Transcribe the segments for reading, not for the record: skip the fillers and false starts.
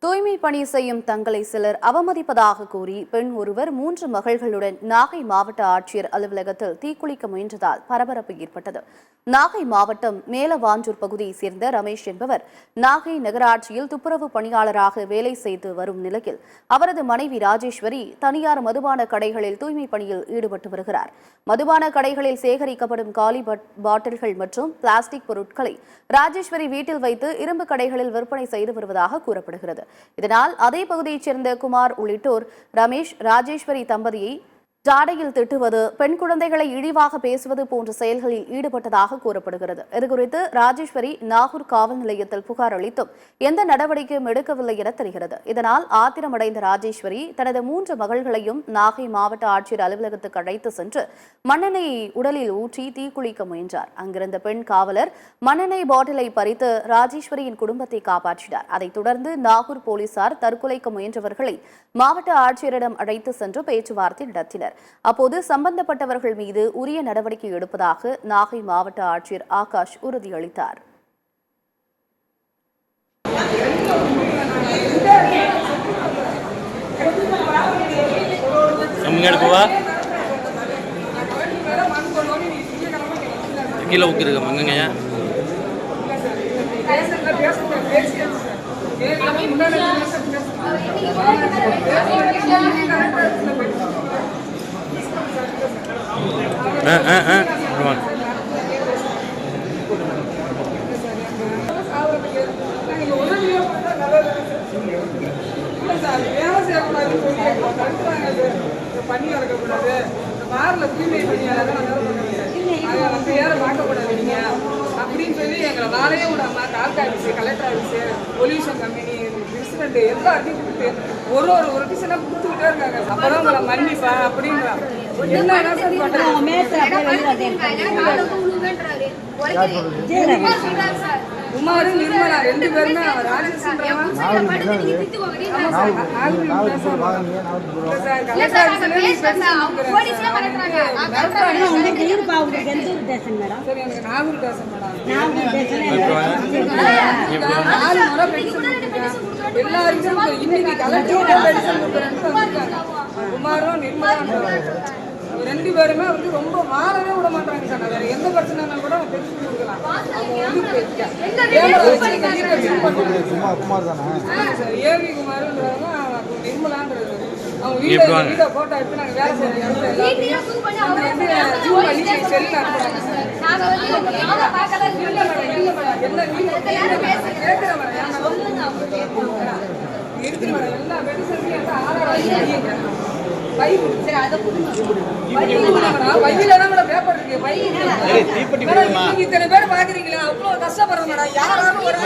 தூய்மை பணி செய்யும் தங்களை சிலர் அவமதிப்பதாக கூறி பெண் ஒருவர் 3 மகள்களுடன் நாகை மாவட்ட ஆட்சியர் அலுவலகத்தில் தீக்குளிக்க முயன்றதால் பரபரப்பு ஏற்பட்டது. நாகை மாவட்டம் மேலவாஞ்சூர் பகுதியைச் சேர்ந்த ரமேஷ் என்பவர் நாகை நகராட்சியில் துப்புரவு பணியாளராக வேலை செய்து வரும் நிலையில் அவரது மனைவி ராஜேஸ்வரி தனியார் மதுபான கடைகளில் தூய்மை பணியில் ஈடுபட்டு வருகிறார். மதுபான கடைகளில் சேகரிக்கப்படும் காலி பாட்டில்கள் மற்றும் பிளாஸ்டிக் பொருட்களை ராஜேஸ்வரி வீட்டில் வைத்து இரும்பு கடைகளில் விற்பனை செய்து வருவதாக கூறப்படுகிறது. இதனால் அதே பகுதியைச் சேர்ந்த குமார் உள்ளிட்டோர் ரமேஷ், ராஜேஸ்வரி தம்பதியை ஜாடையில் திட்டுவது, பெண் குழந்தைகளை இழிவாக பேசுவது போன்ற செயல்களில் ஈடுபட்டதாக கூறப்படுகிறது. இதுகுறித்து ராஜேஸ்வரி நாகூர் காவல் நிலையத்தில் புகார் அளித்தும் எந்த நடவடிக்கையும் எடுக்கவில்லை என தெரிகிறது. இதனால் ஆத்திரமடைந்த ராஜேஸ்வரி தனது 3 மகள்களையும் நாகை மாவட்ட ஆட்சியர் அலுவலகத்துக்கு அழைத்து சென்று மண்ணெண்ணெயை உடலில் ஊற்றி தீக்குளிக்க முயன்றார். அங்கிருந்த பெண் காவலர் மண்ணெண்ணெய் பாட்டிலை பறித்து ராஜேஸ்வரியின் குடும்பத்தை காப்பாற்றினார். அதைத் தொடர்ந்து நாகூர் போலீசார் தற்கொலைக்கு முயன்றவர்களை மாவட்ட ஆட்சியரிடம் அழைத்து சென்று பேச்சுவார்த்தை நடத்தினர். அப்போது சம்பந்தப்பட்டவர்கள் மீது உரிய நடவடிக்கை எடுப்பதாக நாகை மாவட்ட ஆட்சியர் ஆகாஷ் உறுதியளித்தார். பண்ணி வளர்க்கக்கூடாது, வாரில் தூய்மை பணியாளர் யாரை பார்க்கக்கூடாது நீங்க அப்படின்னு சொல்லி எங்களை வாழையே விடாம taluka office, collector office, pollution company, president எல்லாத்தையும் கொடுத்து ஒரு டிசனாக கொடுத்துக்கிட்டே இருக்காங்க. அப்பதான் உங்களை மன்னிப்பா அப்படின்றாங்க. என்ன குமாரு நிர்மலா 2 பேருமே எல்லாருக்கும் இன்னைக்கு குமாரும் நிர்மலா 2 பேருமே ரொம்ப வாழவே விட மாட்டாங்க சார். வேற எந்த பிரச்சனைனா கூட தெரிஞ்சு கொடுக்கலாம். ஏவி குமார்ன்றவங்க நிர்மலான்றது அவங்க வீட போட்டோ எடுத்து நாங்கள் வேலை செய்யறோம். செல் அனுப்புறாங்க சார். இருக்கு மேடம், எல்லா மெடிசன்ஸையும் ஆதாரம் இத்தனை பேர் பாக்குறீங்களா? அவ்வளவு கஷ்டப்படுறோம் மேடம். யாராலும் ஒரு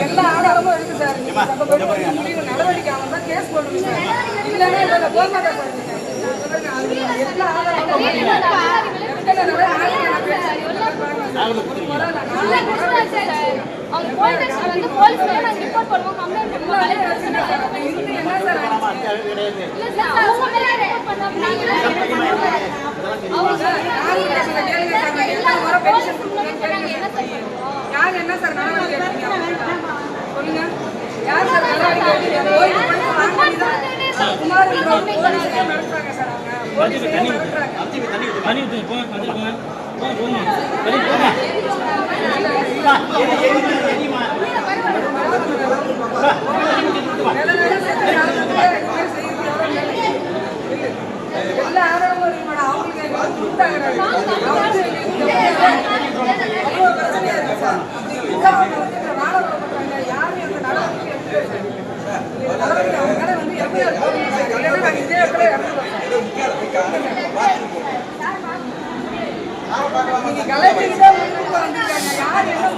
எல்லா ஆதாரமும் இருக்கு சார். நடவடிக்கை அவங்க தான் கேஸ் போடணும் சார். இல்லைன்னா போராட்டம் பண்ணுங்க. எல்லா ஆதாரமும் யார் என்ன சார் நடவடிக்கை எடுத்தீங்க சொல்லுங்க. யார் சார் நடவடிக்கை குமார் நடத்துறாங்க சார். எல்லா ஆதாரமும் இருக்கு மேடம். அவங்களுக்கு கொடுத்தாங்க. பிரச்சனையா இருக்கு சார். வாழ யாரும் எந்த நடவடிக்கை அவங்க வந்து கலைஞர் வந்திருக்காங்க. யார் என்ன